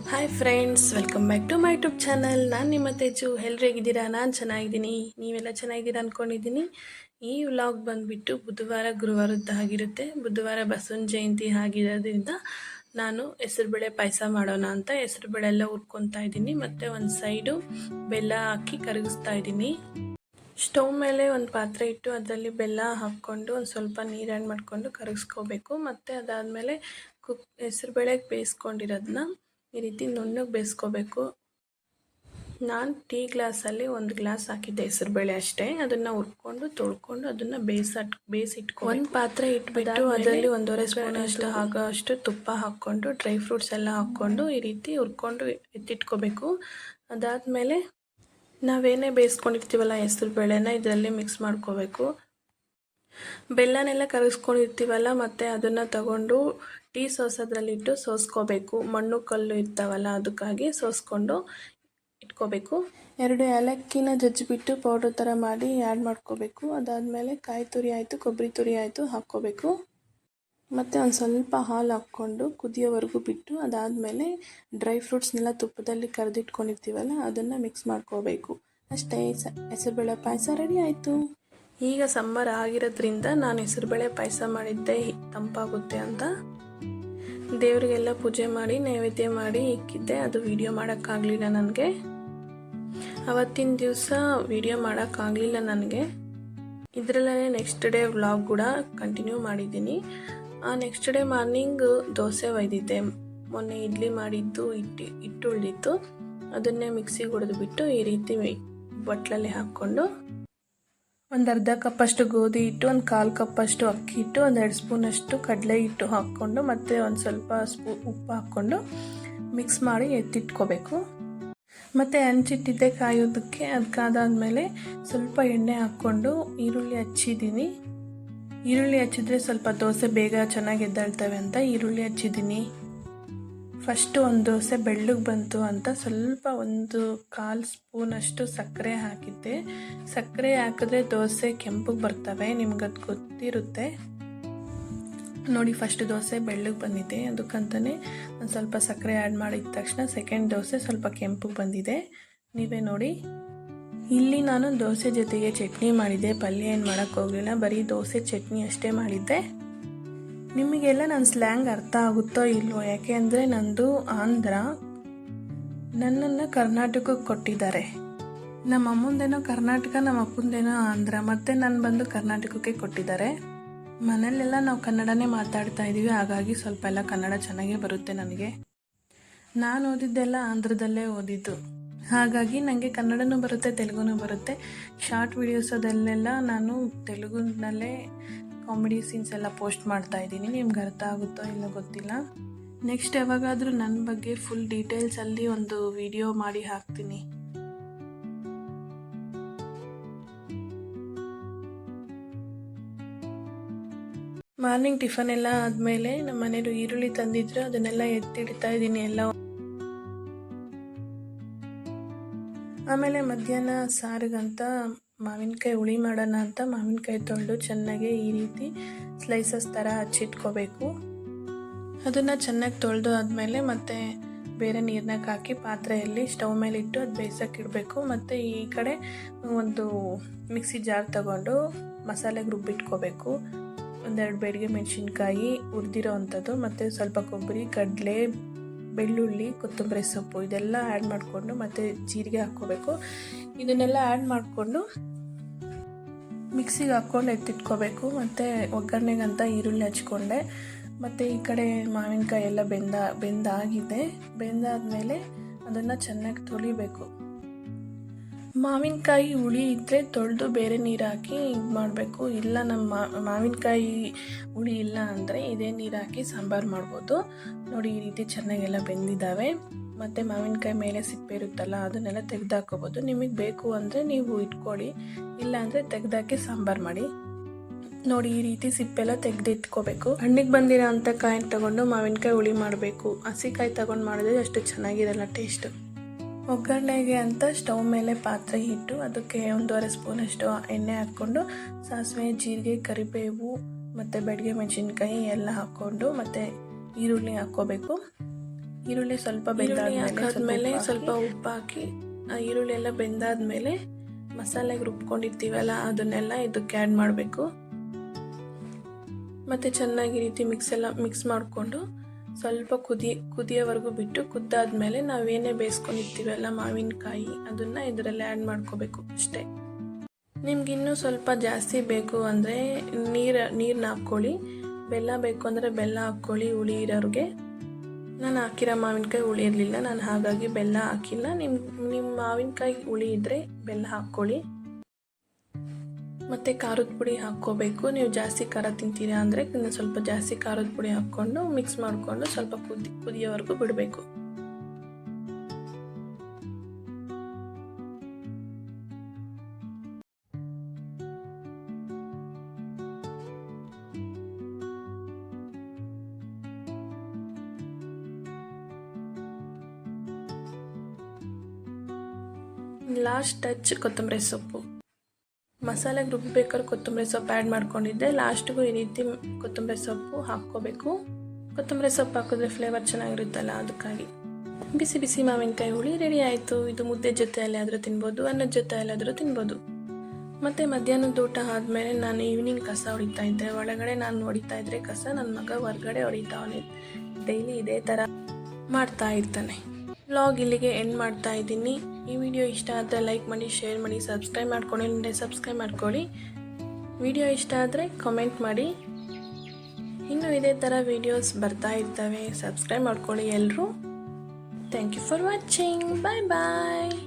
Hi friends, welcome back to my YouTube channel. ನಾನು ನಿಮ್ಮ ತೇಜು. ಎಲ್ಲರೂ ಹೇಗಿದ್ದೀರಾ? ನಾನು ಚೆನ್ನಾಗಿದ್ದೀನಿ. ನೀವೆಲ್ಲ ಚೆನ್ನಾಗಿದ್ದೀರಾ ಅಂದ್ಕೊಂಡಿದ್ದೀನಿ. ಈ ವ್ಲಾಗ್ ಬಂದುಬಿಟ್ಟು ಬುಧವಾರ ಗುರುವಾರದ್ದಾಗಿರುತ್ತೆ. ಬುಧವಾರ ಬಸವನ ಜಯಂತಿ ಆಗಿರೋದ್ರಿಂದ ನಾನು ಹೆಸರುಬೇಳೆ ಪಾಯಸ ಮಾಡೋಣ ಅಂತ ಹೆಸರುಬೇಳೆ ಎಲ್ಲ ಹುರ್ಕೊತಾ ಇದ್ದೀನಿ. ಮತ್ತು ಒಂದು ಸೈಡು ಬೆಲ್ಲ ಹಾಕಿ ಕರಗಿಸ್ತಾ ಇದ್ದೀನಿ. ಸ್ಟವ್ ಮೇಲೆ ಒಂದು ಪಾತ್ರೆ ಇಟ್ಟು ಅದರಲ್ಲಿ ಬೆಲ್ಲ ಹಾಕ್ಕೊಂಡು ಒಂದು ಸ್ವಲ್ಪ ನೀರು ಆ್ಯಡ್ ಮಾಡಿಕೊಂಡು ಕರಗಿಸ್ಕೋಬೇಕು. ಮತ್ತು ಅದಾದಮೇಲೆ ಹೆಸರುಬೇಳೆಗೆ ಬೇಯಿಸ್ಕೊಂಡಿರೋದನ್ನ ಈ ರೀತಿ ನುಣ್ಣಗೆ ಬೇಯಿಸ್ಕೋಬೇಕು. ನಾನು ಟೀ ಗ್ಲಾಸಲ್ಲಿ 1 ಗ್ಲಾಸ್ ಹಾಕಿದ್ದೆ ಹೆಸರುಬೇಳೆ ಅಷ್ಟೇ. ಅದನ್ನು ಹುರ್ಕೊಂಡು ತೊಳ್ಕೊಂಡು ಅದನ್ನು ಬೇಯಿಸಿಟ್ಕೊ. ಒಂದು ಪಾತ್ರೆ ಇಟ್ಬಿಟ್ಟು ಅದರಲ್ಲಿ 1.5 ಸ್ಪೂನ್ ಅಷ್ಟು ಆಗೋಷ್ಟು ತುಪ್ಪ ಹಾಕ್ಕೊಂಡು ಡ್ರೈ ಫ್ರೂಟ್ಸ್ ಎಲ್ಲ ಹಾಕ್ಕೊಂಡು ಈ ರೀತಿ ಹುರ್ಕೊಂಡು ಎತ್ತಿಟ್ಕೋಬೇಕು. ಅದಾದಮೇಲೆ ನಾವೇನೇ ಬೇಯಿಸ್ಕೊಂಡಿರ್ತೀವಲ್ಲ ಹೆಸರುಬೇಳೆನ ಇದರಲ್ಲಿ ಮಿಕ್ಸ್ ಮಾಡ್ಕೋಬೇಕು. ಬೆಲ್ಲನೆಲ್ಲ ಕರಗಿಸ್ಕೊಂಡಿರ್ತೀವಲ್ಲ, ಮತ್ತು ಅದನ್ನು ತಗೊಂಡು ಟೀ ಸೋಸೋದ್ರಲ್ಲಿಟ್ಟು ಸೋಸ್ಕೋಬೇಕು. ಮಣ್ಣು ಕಲ್ಲು ಇರ್ತಾವಲ್ಲ, ಅದಕ್ಕಾಗಿ ಸೋಸ್ಕೊಂಡು ಇಟ್ಕೋಬೇಕು. 2 ಏಲಕ್ಕಿನ ಜಜ್ಜಿಬಿಟ್ಟು ಪೌಡ್ರ್ ಥರ ಮಾಡಿ ಆ್ಯಡ್ ಮಾಡ್ಕೋಬೇಕು. ಅದಾದಮೇಲೆ ಕಾಯಿ ತುರಿ ಆಯಿತು, ಕೊಬ್ಬರಿ ತುರಿ ಆಯಿತು ಹಾಕ್ಕೋಬೇಕು. ಮತ್ತು ಒಂದು ಸ್ವಲ್ಪ ಹಾಲು ಹಾಕ್ಕೊಂಡು ಕುದಿಯೋವರೆಗೂ ಬಿಟ್ಟು ಅದಾದಮೇಲೆ ಡ್ರೈ ಫ್ರೂಟ್ಸ್ನೆಲ್ಲ ತುಪ್ಪದಲ್ಲಿ ಕರೆದಿಟ್ಕೊಂಡಿರ್ತೀವಲ್ಲ ಅದನ್ನು ಮಿಕ್ಸ್ ಮಾಡ್ಕೋಬೇಕು. ಅಷ್ಟೇ, ಹೆಸರುಬೇಳೆ ಪಾಯಸ ರೆಡಿ ಆಯಿತು. ಈಗ ಸಮ್ಮರ್ ಆಗಿರೋದ್ರಿಂದ ನಾನು ಹೆಸರುಬೇಳೆ ಪಾಯಸ ಮಾಡಿದ್ದೆ ತಂಪಾಗುತ್ತೆ ಅಂತ. ದೇವರಿಗೆಲ್ಲ ಪೂಜೆ ಮಾಡಿ ನೈವೇದ್ಯ ಮಾಡಿ ಇಕ್ಕಿದ್ದೆ. ಅದು ವಿಡಿಯೋ ಮಾಡೋಕ್ಕಾಗಲಿಲ್ಲ ನನಗೆ. ಅವತ್ತಿನ ದಿವಸ ವಿಡಿಯೋ ಮಾಡೋಕ್ಕಾಗಲಿಲ್ಲ ನನಗೆ. ಇದರಲ್ಲೇ ನೆಕ್ಸ್ಟ್ ಡೇ ವ್ಲಾಗ್ ಕೂಡ ಕಂಟಿನ್ಯೂ ಮಾಡಿದ್ದೀನಿ. ನೆಕ್ಸ್ಟ್ ಡೇ ಮಾರ್ನಿಂಗ್ ದೋಸೆ ಒಯ್ದಿದ್ದೆ. ಮೊನ್ನೆ ಇಡ್ಲಿ ಮಾಡಿದ್ದು ಹಿಟ್ಟು ಉಳಿದಿತ್ತು. ಅದನ್ನೇ ಮಿಕ್ಸಿಗೆ ಹೊಡೆದುಬಿಟ್ಟು ಈ ರೀತಿ ಬಟ್ಲಲ್ಲಿ ಹಾಕ್ಕೊಂಡು ಒಂದು ಅರ್ಧ ಕಪ್ಪಷ್ಟು ಗೋಧಿ ಹಿಟ್ಟು, ಒಂದು 1/4 ಕಪ್ಪಷ್ಟು ಅಕ್ಕಿ ಹಿಟ್ಟು, ಒಂದು 2 ಸ್ಪೂನಷ್ಟು ಕಡಲೆ ಹಿಟ್ಟು ಹಾಕ್ಕೊಂಡು ಮತ್ತು ಒಂದು ಸ್ವಲ್ಪ ಉಪ್ಪು ಹಾಕ್ಕೊಂಡು ಮಿಕ್ಸ್ ಮಾಡಿ ಎತ್ತಿಟ್ಕೋಬೇಕು. ಮತ್ತು ಹಂಚಿಟ್ಟಿದ್ದೆ ಕಾಯೋದಕ್ಕೆ. ಅದಕ್ಕಾದಾದಮೇಲೆ ಸ್ವಲ್ಪ ಎಣ್ಣೆ ಹಾಕ್ಕೊಂಡು ಈರುಳ್ಳಿ ಹಚ್ಚಿದ್ದೀನಿ. ಈರುಳ್ಳಿ ಹಚ್ಚಿದ್ರೆ ಸ್ವಲ್ಪ ದೋಸೆ ಬೇಗ ಚೆನ್ನಾಗಿ ಎದ್ದೇಳ್ತವೆ ಅಂತ ಈರುಳ್ಳಿ ಹಚ್ಚಿದ್ದೀನಿ. ಫಸ್ಟು ಒಂದು ದೋಸೆ ಬೆಳ್ಳಗೆ ಬಂತು ಅಂತ ಸ್ವಲ್ಪ 1/4 ಸ್ಪೂನಷ್ಟು ಸಕ್ಕರೆ ಹಾಕಿದ್ದೆ. ಸಕ್ಕರೆ ಹಾಕಿದ್ರೆ ದೋಸೆ ಕೆಂಪಗೆ ಬರ್ತವೆ, ನಿಮ್ಗದು ಗೊತ್ತಿರುತ್ತೆ ನೋಡಿ. ಫಸ್ಟ್ ದೋಸೆ ಬೆಳ್ಳಗೆ ಬಂದಿದೆ, ಅದಕ್ಕಂತಲೇ ಒಂದು ಸ್ವಲ್ಪ ಸಕ್ಕರೆ ಆ್ಯಡ್ ಮಾಡಿದ ತಕ್ಷಣ ಸೆಕೆಂಡ್ ದೋಸೆ ಸ್ವಲ್ಪ ಕೆಂಪಗೆ ಬಂದಿದೆ. ನೀವೇ ನೋಡಿ. ಇಲ್ಲಿ ನಾನು ದೋಸೆ ಜೊತೆಗೆ ಚಟ್ನಿ ಮಾಡಿದ್ದೆ. ಪಲ್ಯ ಏನು ಮಾಡೋಕ್ಕೆ ಹೋಗಲಿಲ್ಲ, ಬರೀ ದೋಸೆ ಚಟ್ನಿ ಅಷ್ಟೇ ಮಾಡಿದ್ದೆ. ನಿಮಗೆಲ್ಲ ನನ್ನ ಸ್ಲ್ಯಾಂಗ್ ಅರ್ಥ ಆಗುತ್ತೋ ಇಲ್ವೋ, ಯಾಕೆ ಅಂದರೆ ನಂದು ಆಂಧ್ರ. ನನ್ನನ್ನು ಕರ್ನಾಟಕಕ್ಕೆ ಕೊಟ್ಟಿದ್ದಾರೆ. ನಮ್ಮ ಅಮ್ಮಂದೇನೋ ಕರ್ನಾಟಕ, ನಮ್ಮ ಅಪ್ಪಂದೇನೋ ಆಂಧ್ರ, ಮತ್ತು ನಾನು ಬಂದು ಕರ್ನಾಟಕಕ್ಕೆ ಕೊಟ್ಟಿದ್ದಾರೆ. ಮನೆಯಲ್ಲೆಲ್ಲ ನಾವು ಕನ್ನಡನೇ ಮಾತಾಡ್ತಾ ಇದ್ದೀವಿ, ಹಾಗಾಗಿ ಸ್ವಲ್ಪ ಎಲ್ಲ ಕನ್ನಡ ಚೆನ್ನಾಗೇ ಬರುತ್ತೆ ನನಗೆ. ನಾನು ಓದಿದ್ದೆಲ್ಲ ಆಂಧ್ರದಲ್ಲೇ ಓದಿದ್ದು, ಹಾಗಾಗಿ ನನಗೆ ಕನ್ನಡನೂ ಬರುತ್ತೆ, ತೆಲುಗುನೂ ಬರುತ್ತೆ. ಶಾರ್ಟ್ ವಿಡಿಯೋಸದಲ್ಲೆಲ್ಲ ನಾನು ತೆಲುಗುನಲ್ಲೇ ಕಾಮಿಡಿ ಸೀನ್ಸ್ ಎಲ್ಲ ಪೋಸ್ಟ್ ಮಾಡ್ತಾ ಇದ್ದೀನಿ. ನಿಮ್ಗೆ ಅರ್ಥ ಆಗುತ್ತೋ ಇಲ್ಲ ಗೊತ್ತಿಲ್ಲ. ನೆಕ್ಸ್ಟ್ ಯಾವಾಗಾದರೂ ನನ್ನ ಬಗ್ಗೆ ಫುಲ್ ಡೀಟೇಲ್ಸಲ್ಲಿ ಒಂದು ವಿಡಿಯೋ ಮಾಡಿ ಹಾಕ್ತೀನಿ. ಮಾರ್ನಿಂಗ್ ಟಿಫನ್ ಎಲ್ಲ ಆದಮೇಲೆ ನಮ್ಮ ಮನೇಲಿ ಈರುಳ್ಳಿ ತಂದಿದ್ರು, ಅದನ್ನೆಲ್ಲ ಎತ್ತಿಡ್ತಾ ಇದ್ದೀನಿ ಎಲ್ಲ. ಆಮೇಲೆ ಮಧ್ಯಾಹ್ನ ಸಾರಿಗಂತ ಮಾವಿನಕಾಯಿ ಹುಳಿ ಮಾಡೋಣ ಅಂತ ಮಾವಿನಕಾಯಿ ತೊಳೆದು ಚೆನ್ನಾಗಿ ಈ ರೀತಿ ಸ್ಲೈಸಸ್ ಥರ ಹಚ್ಚಿಟ್ಕೋಬೇಕು. ಅದನ್ನು ಚೆನ್ನಾಗಿ ತೊಳೆದು ಆದಮೇಲೆ ಮತ್ತೆ ಬೇರೆ ನೀರನ್ನಾಗ ಹಾಕಿ ಪಾತ್ರೆಯಲ್ಲಿ ಸ್ಟವ್ ಮೇಲೆ ಇಟ್ಟು ಅದು ಬೇಯಿಸೋಕೆ ಇಡಬೇಕು. ಮತ್ತು ಈ ಕಡೆ ಒಂದು ಮಿಕ್ಸಿ ಜಾರ್ ತಗೊಂಡು ಮಸಾಲೆಗೆ ರುಬ್ಬಿಟ್ಕೋಬೇಕು. 1-2 ಬೇಡಿಗೆ ಮೆಣಸಿನ್ಕಾಯಿ ಹುರಿದಿರೋ ಅಂಥದ್ದು, ಮತ್ತು ಸ್ವಲ್ಪ ಕೊಬ್ಬರಿ, ಕಡಲೆ, ಬೆಳ್ಳುಳ್ಳಿ, ಕೊತ್ತಂಬರಿ ಸೊಪ್ಪು ಇದೆಲ್ಲ ಆ್ಯಡ್ ಮಾಡಿಕೊಂಡು ಮತ್ತು ಜೀರಿಗೆ ಹಾಕ್ಕೋಬೇಕು. ಇದನ್ನೆಲ್ಲ ಆ್ಯಡ್ ಮಾಡಿಕೊಂಡು ಮಿಕ್ಸಿಗೆ ಹಾಕ್ಕೊಂಡು ಎತ್ತಿಟ್ಕೋಬೇಕು. ಮತ್ತು ಒಗ್ಗರಣೆಗಂತ ಈರುಳ್ಳಿ ಹಚ್ಕೊಂಡೆ. ಮತ್ತು ಈ ಕಡೆ ಮಾವಿನಕಾಯಿ ಎಲ್ಲ ಬೆಂದಾಗಿದೆ. ಬೆಂದಾದಮೇಲೆ ಅದನ್ನು ಚೆನ್ನಾಗಿ ತೊಳಿಬೇಕು. ಮಾವಿನಕಾಯಿ ಹುಳಿ ಇದ್ದರೆ ತೊಳೆದು ಬೇರೆ ನೀರು ಹಾಕಿ ಇದು ಮಾಡಬೇಕು. ಇಲ್ಲ ನಮ್ಮ ಮಾವಿನಕಾಯಿ ಹುಳಿ ಇಲ್ಲ ಅಂದರೆ ಇದೇ ನೀರು ಹಾಕಿ ಸಾಂಬಾರು ಮಾಡ್ಬೋದು. ನೋಡಿ, ಈ ರೀತಿ ಚೆನ್ನಾಗೆಲ್ಲ ಬೆಂದಿದ್ದಾವೆ. ಮತ್ತು ಮಾವಿನಕಾಯಿ ಮೇಲೆ ಸಿಪ್ಪೆ ಇರುತ್ತಲ್ಲ ಅದನ್ನೆಲ್ಲ ತೆಗೆದಾಕೋಬೋದು. ನಿಮಗೆ ಬೇಕು ಅಂದರೆ ನೀವು ಇಟ್ಕೊಳ್ಳಿ, ಇಲ್ಲ ಅಂದರೆ ತೆಗೆದಾಕಿ ಸಾಂಬಾರು ಮಾಡಿ. ನೋಡಿ, ಈ ರೀತಿ ಸಿಪ್ಪೆಲ್ಲ ತೆಗೆದಿಟ್ಕೋಬೇಕು. ಹಣ್ಣಿಗೆ ಬಂದಿರೋ ಅಂಥ ಕಾಯಿ ತೊಗೊಂಡು ಮಾವಿನಕಾಯಿ ಹುಳಿ ಮಾಡಬೇಕು. ಹಸಿಕಾಯಿ ತೊಗೊಂಡು ಮಾಡಿದ್ರೆ ಅಷ್ಟು ಚೆನ್ನಾಗಿರಲ್ಲ ಟೇಸ್ಟು. ಒಗ್ಗರಣೆಗೆ ಅಂತ ಸ್ಟವ್ ಮೇಲೆ ಪಾತ್ರೆ ಇಟ್ಟು ಅದಕ್ಕೆ 1.5 ಸ್ಪೂನಷ್ಟು ಎಣ್ಣೆ ಹಾಕ್ಕೊಂಡು ಸಾಸಿವೆ, ಜೀರಿಗೆ, ಕರಿಬೇವು ಮತ್ತು ಬೇಡಿಗೆ ಮೆಣಸಿನ್ಕಾಯಿ ಎಲ್ಲ ಹಾಕ್ಕೊಂಡು ಮತ್ತು ಈರುಳ್ಳಿ ಹಾಕ್ಕೋಬೇಕು. ಈರುಳ್ಳಿ ಸ್ವಲ್ಪ ಹಾಕಾದ್ಮೇಲೆ ಸ್ವಲ್ಪ ಉಪ್ಪು ಹಾಕಿ ಈರುಳ್ಳಿ ಎಲ್ಲ ಬೆಂದಾದ್ಮೇಲೆ ಮಸಾಲೆಗೆ ರುಬ್ಕೊಂಡಿರ್ತೀವಲ್ಲ ಅದನ್ನೆಲ್ಲ ಇದಕ್ಕೆ ಆ್ಯಡ್ ಮಾಡಬೇಕು. ಮತ್ತು ಚೆನ್ನಾಗಿ ಈ ರೀತಿ ಮಿಕ್ಸ್ ಮಾಡಿಕೊಂಡು ಸ್ವಲ್ಪ ಕುದಿಯೋವರೆಗೂ ಬಿಟ್ಟು ಕುದ್ದಾದ್ಮೇಲೆ ನಾವೇನೇ ಬೇಯಿಸ್ಕೊಂಡಿರ್ತೀವಲ್ಲ ಮಾವಿನಕಾಯಿ ಅದನ್ನು ಇದರಲ್ಲಿ ಆ್ಯಡ್ ಮಾಡ್ಕೋಬೇಕು ಅಷ್ಟೇ. ನಿಮ್ಗೆ ಇನ್ನೂ ಸ್ವಲ್ಪ ಜಾಸ್ತಿ ಬೇಕು ಅಂದರೆ ನೀರನ್ನ ಹಾಕ್ಕೊಳ್ಳಿ. ಬೆಲ್ಲ ಬೇಕು ಅಂದರೆ ಬೆಲ್ಲ ಹಾಕ್ಕೊಳ್ಳಿ ಹುಳಿ ಇರೋರಿಗೆ. ನಾನು ಹಾಕಿರೋ ಮಾವಿನಕಾಯಿ ಹುಳಿ ಇರಲಿಲ್ಲ, ನಾನು ಹಾಗಾಗಿ ಬೆಲ್ಲ ಹಾಕಿಲ್ಲ. ನಿಮ್ಮ ಮಾವಿನಕಾಯಿ ಹುಳಿ ಇದ್ದರೆ ಬೆಲ್ಲ ಹಾಕ್ಕೊಳ್ಳಿ. ಮತ್ತು ಖಾರದ ಪುಡಿ ಹಾಕ್ಕೋಬೇಕು. ನೀವು ಜಾಸ್ತಿ ಖಾರ ತಿಂತೀರಾ ಅಂದರೆ ಇನ್ನು ಸ್ವಲ್ಪ ಜಾಸ್ತಿ ಖಾರದ ಪುಡಿ ಹಾಕ್ಕೊಂಡು ಮಿಕ್ಸ್ ಮಾಡಿಕೊಂಡು ಸ್ವಲ್ಪ ಕುದಿಯೋವರೆಗೂ ಬಿಡಬೇಕು. ಲಾಸ್ಟ್ ಟಚ್ ಕೊತ್ತಂಬರಿ ಸೊಪ್ಪು. ಮಸಾಲೆಗೆ ರುಬ್ಬೇಕಾದ್ರೆ ಕೊತ್ತಂಬರಿ ಸೊಪ್ಪು ಆ್ಯಡ್ ಮಾಡ್ಕೊಂಡಿದ್ದೆ. ಲಾಸ್ಟಿಗೂ ಈ ರೀತಿ ಕೊತ್ತಂಬರಿ ಸೊಪ್ಪು ಹಾಕ್ಕೋಬೇಕು. ಕೊತ್ತಂಬರಿ ಸೊಪ್ಪು ಹಾಕಿದ್ರೆ ಫ್ಲೇವರ್ ಚೆನ್ನಾಗಿರುತ್ತಲ್ಲ, ಅದಕ್ಕಾಗಿ. ಬಿಸಿ ಬಿಸಿ ಮಾವಿನಕಾಯಿ ಹುಳಿ ರೆಡಿ ಆಯಿತು. ಇದು ಮುದ್ದೆ ಜೊತೆ ಅಲ್ಲಾದರೂ ತಿನ್ಬೋದು, ಅನ್ನದ ಜೊತೆ ಅಲ್ಲಾದರೂ ತಿನ್ಬೋದು. ಮತ್ತು ಮಧ್ಯಾಹ್ನದ ಊಟ ಆದಮೇಲೆ ನಾನು ಈವ್ನಿಂಗ್ ಕಸ ಹೊಡಿತಾ ಇದ್ದೆ. ಒಳಗಡೆ ನಾನು ಹೊಡಿತಾ ಇದ್ದರೆ ಕಸ, ನನ್ನ ಮಗ ಹೊರಗಡೆ ಹೊಡಿತಾವನೆ. ಡೈಲಿ ಇದೇ ಥರ ಮಾಡ್ತಾ ಇರ್ತಾನೆ. ವ್ಲಾಗ್ ಇಲ್ಲಿಗೆ ಎಂಡ್ ಮಾಡ್ತಾ ಇದ್ದೀನಿ. ಈ ವಿಡಿಯೋ ಇಷ್ಟ ಆದರೆ ಲೈಕ್ ಮಾಡಿ, ಶೇರ್ ಮಾಡಿ, ಸಬ್ಸ್ಕ್ರೈಬ್ ಮಾಡ್ಕೊಳ್ಳಿ. ವಿಡಿಯೋ ಇಷ್ಟ ಆದರೆ ಕಮೆಂಟ್ ಮಾಡಿ. ಇನ್ನೂ ಇದೇ ಥರ ವೀಡಿಯೋಸ್ ಬರ್ತಾ ಇರ್ತವೆ. ಸಬ್ಸ್ಕ್ರೈಬ್ ಮಾಡ್ಕೊಳ್ಳಿ ಎಲ್ಲರೂ. Thank you for watching. Bye bye.